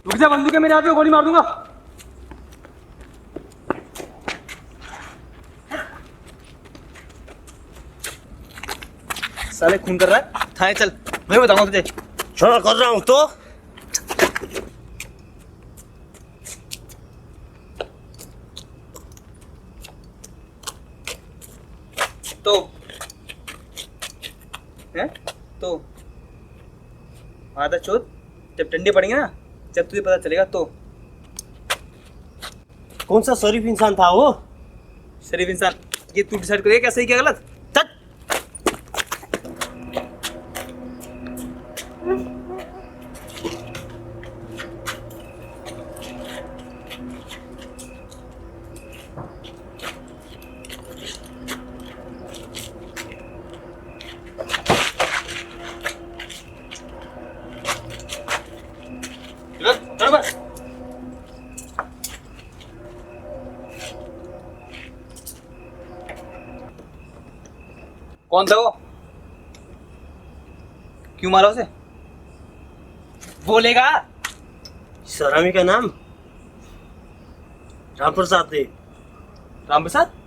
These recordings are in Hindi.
रुक जा, बंदूक है मेरे हाथ में, गोली मार दूंगा। साले खून कर रहा है, थाने चल, मैं बताऊंगा तुझे। हाँ कर रहा हूँ तो। है तो आधा चोट, जब डंडे पड़ेंगे ना, जब तुझे पता चलेगा। तो कौन सा शरीफ इंसान था वो? शरीफ इंसान ये तू डिसाइड करेगा क्या सही क्या गलत। चल। चल बस। कौन था वो? क्यों मारा उसे? बोलेगा? सरामी का नाम राम प्रसाद थे। राम प्रसाद?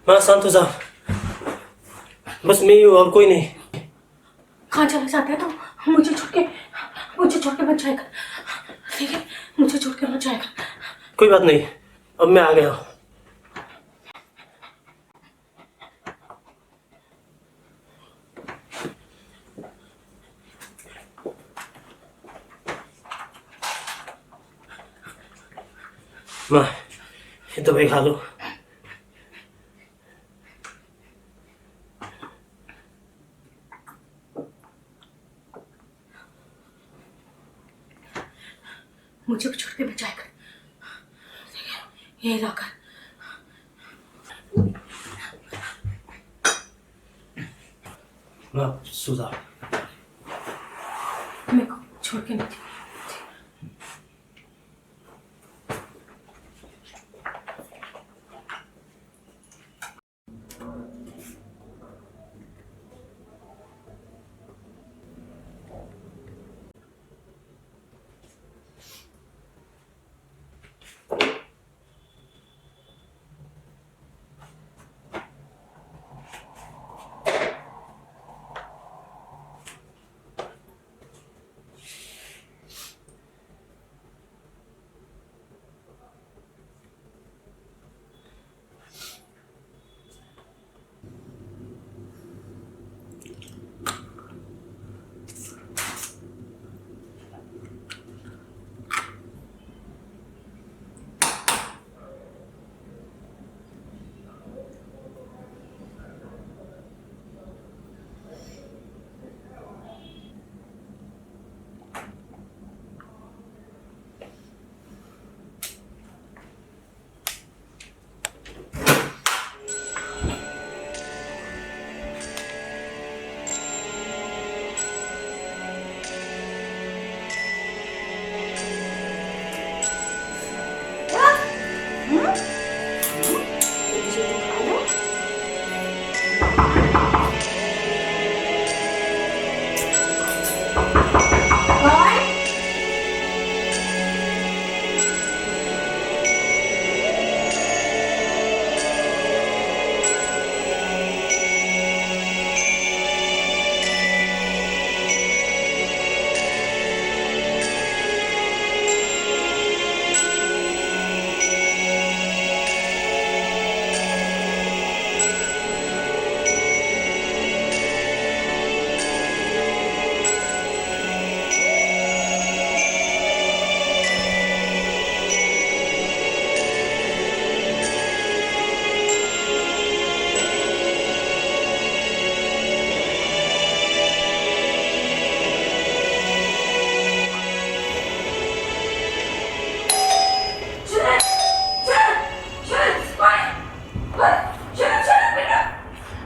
माँ शांत हो जा, बस मैं ही हूँ और कोई नहीं। कहाँ चला जाता है तो मुझे छोड़ के मत जाएगा, ठीक है? मुझे छोड़ के मत जाएगा। कोई बात नहीं, अब मैं आ गया हूँ। माँ ये दवाई खा लो। मुझे भी छोड़ के मत जाएगा, ठीक है? ये लाकर माँ सुधा, मेरे को छोड़ के मत।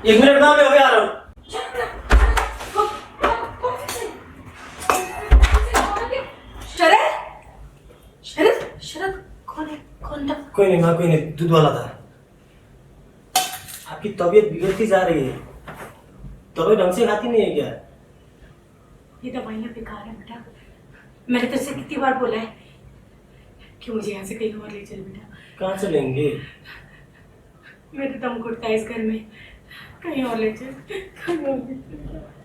एक मिनट में अभी आ रहा हूँ। शरद शरद शरद कौन है? कौन था? कोई नहीं माँ, कोई नहीं, दूध वाला था। आपकी तबीयत बिगड़ती जा रही है, दवाई ढंग से खाती नहीं है क्या? ये दवाइयाँ बेकार है बेटा। मैंने तुझसे कितनी बार बोला है कि मुझे यहाँ से कहीं और ले चल बेटा। कहाँ चलेंगे? मेरे दम घुटता है इस घर में। कहीं और ले चल, कहीं और ले चल।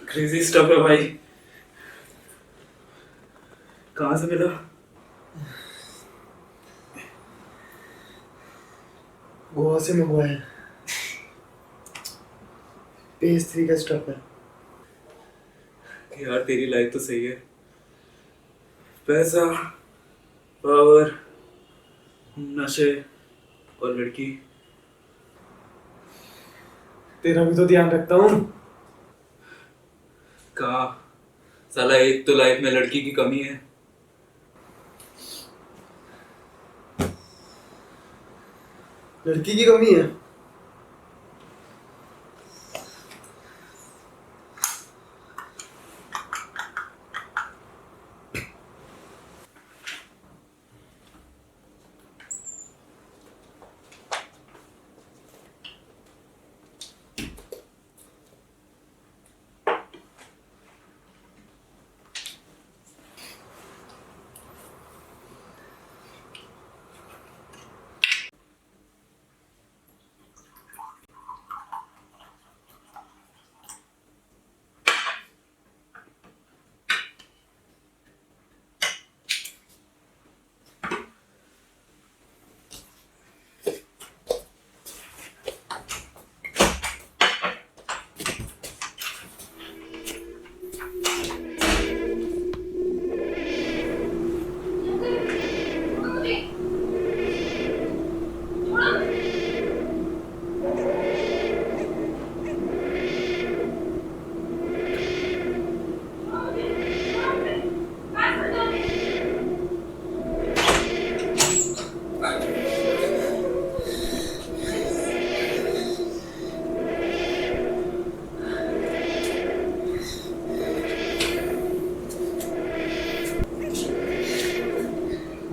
क्रेजी स्टफ है भाई। कहाँ से मिला? गोवा से मंगवाया है। PS3 का स्टफ है। यार तेरी लाइफ तो सही है, पैसा, पावर, नशे और लड़की। तेरा भी तो ध्यान रखता हूँ। कहाँ साला, एक तो लाइफ में लड़की की कमी है। लड़की की कमी है।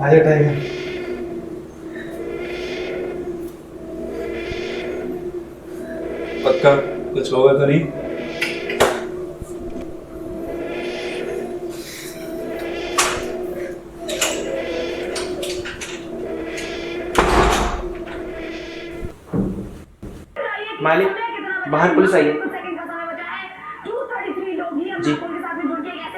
आजा टाइगर। पक्का कुछ होगा तो नहीं? मालिक, बाहर पुलिस आई है। जी।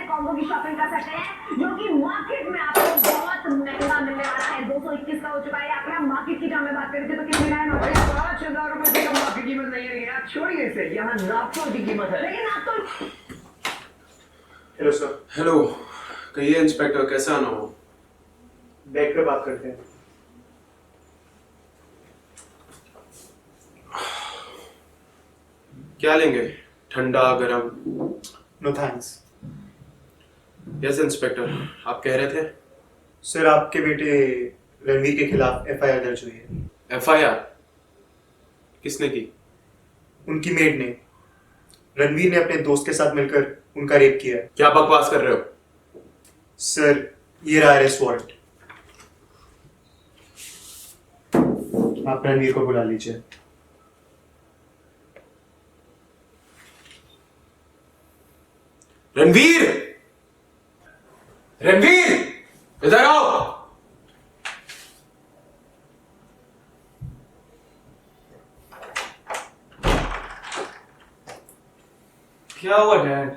कॉम्बो की शॉपिंग कर सकते हैं जो कि मार्केट में आपको बहुत महंगा मिलने वाला है। 221 का हो चुका है। अगर हम मार्केट की जब में बात करें तो कितने का नोट है? 5,000 रुपए से कम आपकी कीमत नहीं है यार, छोड़िए इसे। यहाँ नापतोल की कीमत है। लेकिन आप तो हेलो सर। हेलो, कहिए इंस्पेक्टर, कैसे आना हो? बैठ कर बात करते हैं। क्या लेंगे, ठंडा गरम? No thanks. यस इंस्पेक्टर, आप कह रहे थे? सर आपके बेटे रणवीर के खिलाफ एफआईआर दर्ज हुई है। एफआईआर किसने की? उनकी मेड ने। रणवीर ने अपने दोस्त के साथ मिलकर उनका रेप किया है। क्या बकवास कर रहे हो? सर, ये रहा अरेस्ट वारंट। आप रणवीर को बुला लीजिए। रणवीर! रणवीर! इधर आओ! क्या हुआ डैड?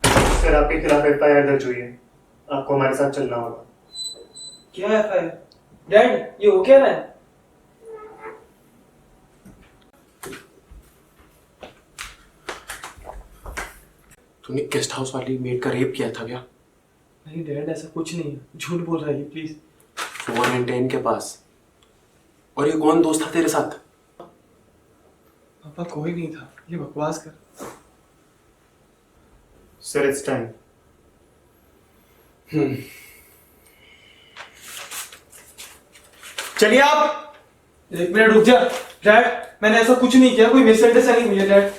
सर, आपके खिलाफ एफआईआर दर्ज हुई है। आपको हमारे साथ चलना होगा। क्या है फिर? डैड, ये हो क्या रहा है? तूने गेस्ट हाउस वाली मेड का रेप किया था क्या? नहीं डैड, ऐसा कुछ नहीं है, झूठ बोल रहा है प्लीज। 410 के पास। और ये कौन दोस्त था तेरे साथ? पापा कोई नहीं था, ये बकवास कर। Sir, it's time. चलिए आप। एक मिनट रुक जा। डैड, मैंने ऐसा कुछ नहीं किया, कोई मिसअंडरस्टैंडिंग हुई है डैड।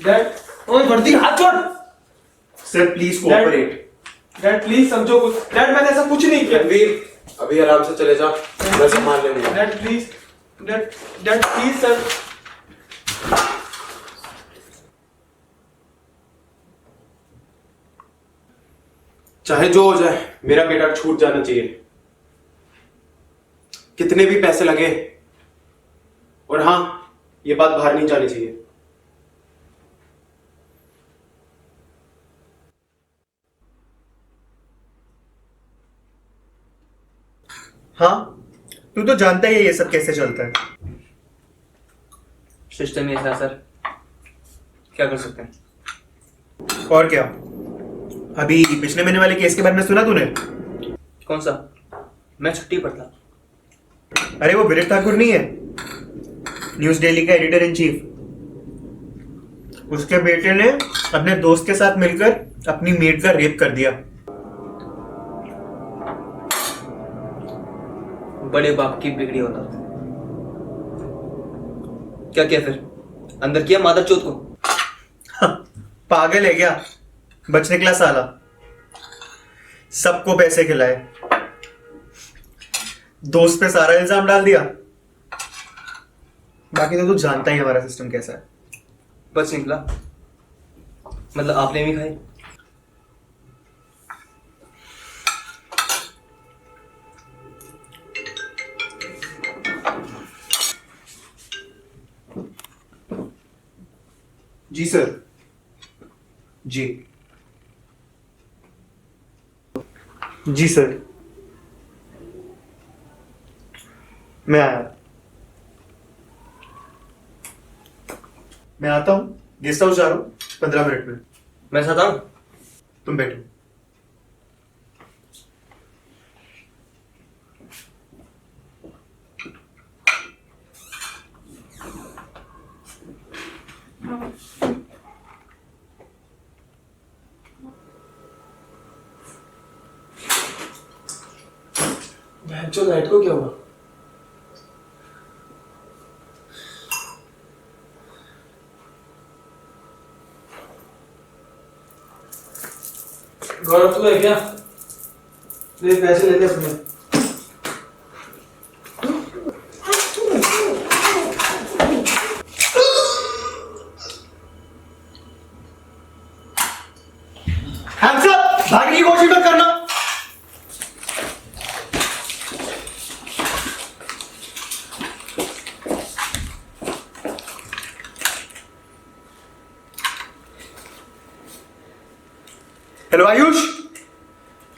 डैड, ओए वर्दी हाथ छोड़। Sir, please cooperate. Dad please समझो कुछ। डैड, मैंने ऐसा कुछ नहीं किया। रणवीर, अभी आराम से चले जा, मैं संभाल लेंगे। Dad please, dad please sir. चाहे जो हो जाए, मेरा बेटा छूट जाना चाहिए, कितने भी पैसे लगे। और हाँ, ये बात बाहर नहीं जानी चाहिए। हाँ, तू तो जानता ही है ये सब कैसे चलता है। सिस्टम ही ऐसा सर, क्या कर सकते हैं? और क्या? अभी पिछले महीने वाले केस के बारे में सुना तूने? कौन सा? मैं छुट्टी पर था। अरे वो विरेट ठाकुर नहीं है, न्यूज डेली का एडिटर इन चीफ। उसके बेटे ने अपने दोस्त के साथ मिलकर अपनी मेड का रेप कर दिया। बड़े बाप की बिगड़ी होता। क्या किया फिर? अंदर किया मादर चौथ को? पागल है क्या? बच निकला साला। सबको पैसे खिलाए, दोस्त पे सारा इल्जाम डाल दिया। बाकी तो तू जानता ही हमारा सिस्टम कैसा है। बच निकला मतलब आपने भी खाई? जी सर। जी जी सर, मैं आया। मैं आता हूँ, गेस्ट हाउस जा रहा हूँ 15 मिनट में। मैं साथ आऊं? तुम बैठो। जो लाइट को क्या हुआ? गौरव तू है क्या? ले पैसे ले ले अपने। Hands up! भागने की कोशिश मत करना। हेलो आयुष,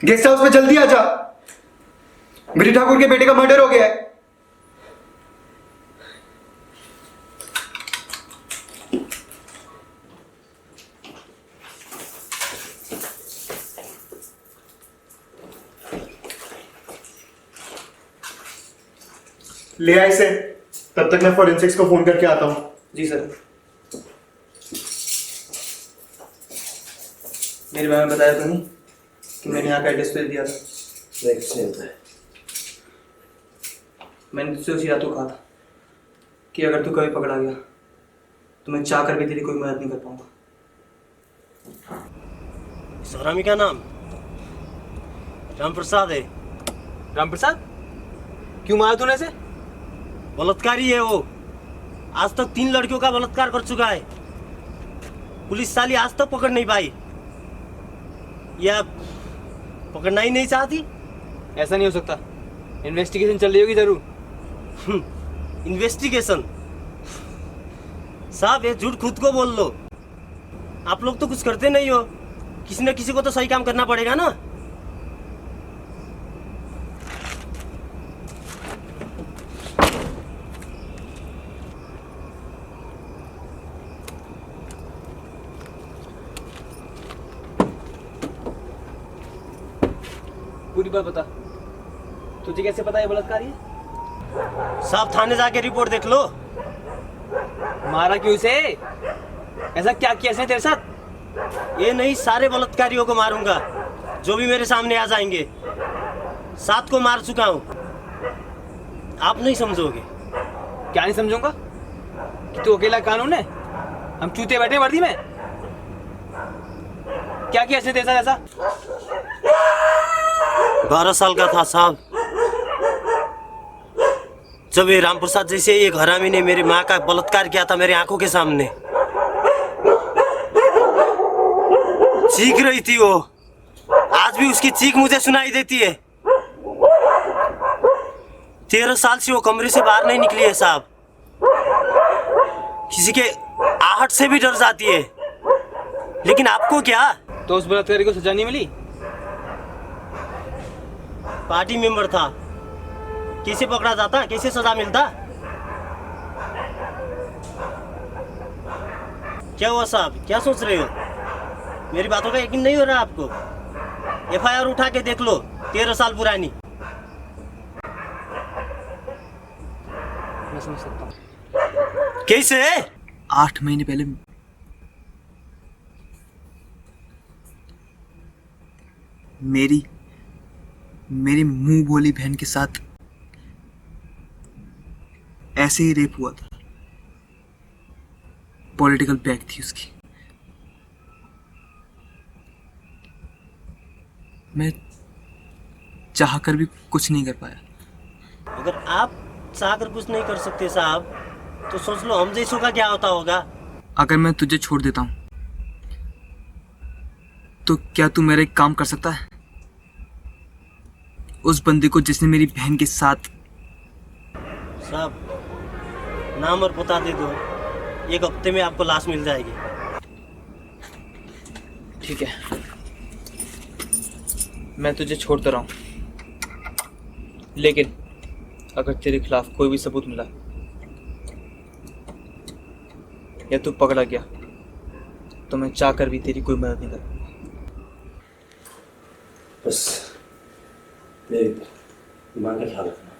गेस्ट हाउस में जल्दी आ जा। विजय ठाकुर के बेटे का मर्डर हो गया है। ले आए इसे, तब तक मैं फॉरेंसिक्स को फोन करके आता हूं। जी सर। मेरे बारे में बताया तो नहीं कि मैंने यहाँ का एड्रेस दे दिया था? नहीं, कुछ नहीं होता है। मैंने तुझसे उसी रात को कहा था कि अगर तू कभी पकड़ा गया तो मैं चाह कर भी तेरी कोई मदद नहीं कर पाऊंगा। इस हरामी का नाम रामप्रसाद है। रामप्रसाद, क्यों मारा तूने इसे? बलात्कारी है वो। आज तक 3 लड़कियों का बलात्कार कर चुका है। पुलिस साली आज तक पकड़ नहीं पाई, या पकड़ना ही नहीं चाहती। ऐसा नहीं हो सकता, इन्वेस्टिगेशन चल रही होगी जरूर। इन्वेस्टिगेशन? साहब ये झूठ खुद को बोल लो। आप लोग तो कुछ करते नहीं हो, किसी न किसी को तो सही काम करना पड़ेगा ना। पूरी बात बता, तुझे कैसे पता है बलात्कारी है? साहब थाने जाके रिपोर्ट देख लो। मारा क्यों इसे? ऐसा क्या किया इसने तेरे साथ? ये नहीं, सारे बलात्कारियों को मारूंगा जो भी मेरे सामने आ जाएंगे। 7 को मार चुका हूं। आप नहीं समझोगे। क्या नहीं समझूंगा कि तू अकेला कानून है? हम चूते बैठे वर्दी में। क्या किया इसने तेरे साथ ऐसा? 12 साल का था साहब, जब ये रामप्रसाद जैसे एक हरामी ने मेरी माँ का बलात्कार किया था मेरी आंखों के सामने। चीख रही थी वो, आज भी उसकी चीख मुझे सुनाई देती है। 13 साल से वो कमरे से बाहर नहीं निकली है साहब। किसी के आहट से भी डर जाती है। लेकिन आपको क्या? तो उस बलात्कारी को सजा नहीं मिली? पार्टी मेंबर था, कैसे पकड़ा जाता, कैसे सजा मिलता? क्या हुआ साहब, क्या सोच रहे हो? मेरी बातों का यकीन नहीं हो रहा आपको? FIR उठा के देख लो, 13 साल पुरानी। मैं समझ सकता हूँ। कैसे? 8 महीने पहले मेरी मुंह बोली बहन के साथ ऐसे ही रेप हुआ था। पॉलिटिकल बैक थी उसकी। मैं चाहकर भी कुछ नहीं कर पाया। अगर आप चाहकर कुछ नहीं कर सकते साहब, तो सोच लो हम जैसों का क्या होता होगा। अगर मैं तुझे छोड़ देता हूं तो क्या तू मेरा एक काम कर सकता है? उस बंदी को जिसने मेरी बहन के साथ। साहब नाम और पता दे दो, 1 हफ्ते में आपको लाश मिल जाएगी। ठीक है, मैं तुझे छोड़ता रहा हूँ, लेकिन अगर तेरे खिलाफ कोई भी सबूत मिला या तू पकड़ा गया तो मैं चाहकर भी तेरी कोई मदद नहीं करूँगा। बस मेरे दिमाग का ख्याल रखना।